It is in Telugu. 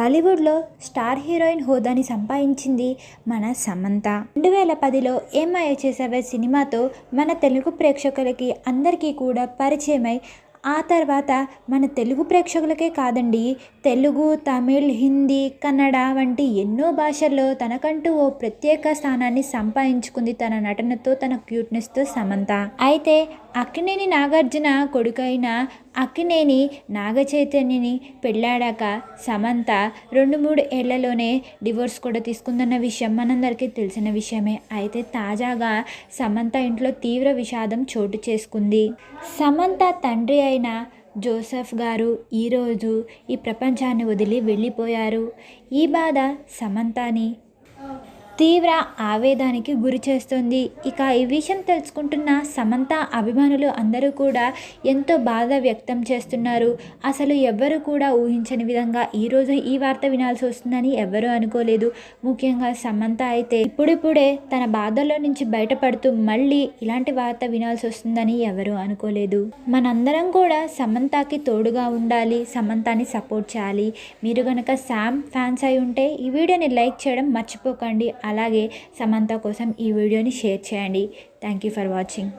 బాలీవుడ్లో స్టార్ హీరోయిన్ హోదాని సంపాదించింది మన సమంత. 2010లో ఏం మాయ చేసావే సినిమాతో మన తెలుగు ప్రేక్షకులకి అందరికీ కూడా పరిచయమై ఆ తర్వాత మన తెలుగు ప్రేక్షకులకే కాదండి, తెలుగు, తమిళ్, హిందీ, కన్నడ వంటి ఎన్నో భాషల్లో తనకంటూ ఓ ప్రత్యేక స్థానాన్ని సంపాదించుకుంది తన నటనతో, తన క్యూట్నెస్తో సమంత. అయితే అక్కినేని నాగార్జున కొడుకైన అక్కినేని నాగచైతన్యని పెళ్ళాడాక సమంత 2-3 ఏళ్లలోనే డివోర్స్ కూడా తీసుకుందన్న విషయం మనందరికీ తెలిసిన విషయమే. అయితే తాజాగా సమంత ఇంట్లో తీవ్ర విషాదం చోటు చేసుకుంది. సమంత తండ్రి అయిన జోసెఫ్ గారు ఈరోజు ఈ ప్రపంచాన్ని వదిలి వెళ్ళిపోయారు. ఈ బాధ సమంతని తీవ్ర ఆవేదానికి గురి చేస్తుంది. ఇక ఈ విషయం తెలుసుకుంటున్న సమంత అభిమానులు అందరూ కూడా ఎంతో బాధ వ్యక్తం చేస్తున్నారు. అసలు ఎవ్వరు కూడా ఊహించని విధంగా ఈరోజు ఈ వార్త వినాల్సి వస్తుందని ఎవ్వరూ అనుకోలేదు. ముఖ్యంగా సమంత అయితే ఇప్పుడిప్పుడే తన బాధల్లో నుంచి బయటపడుతూ మళ్ళీ ఇలాంటి వార్త వినాల్సి వస్తుందని ఎవరూ అనుకోలేదు. మనందరం కూడా సమంతకి తోడుగా ఉండాలి, సమంతని సపోర్ట్ చేయాలి. మీరు కనుక శామ్ ఫ్యాన్స్ అయి ఉంటే ఈ వీడియోని లైక్ చేయడం మర్చిపోకండి. అలాగే సమంత కోసం ఈ వీడియోని షేర్ చేయండి. Thank you for watching.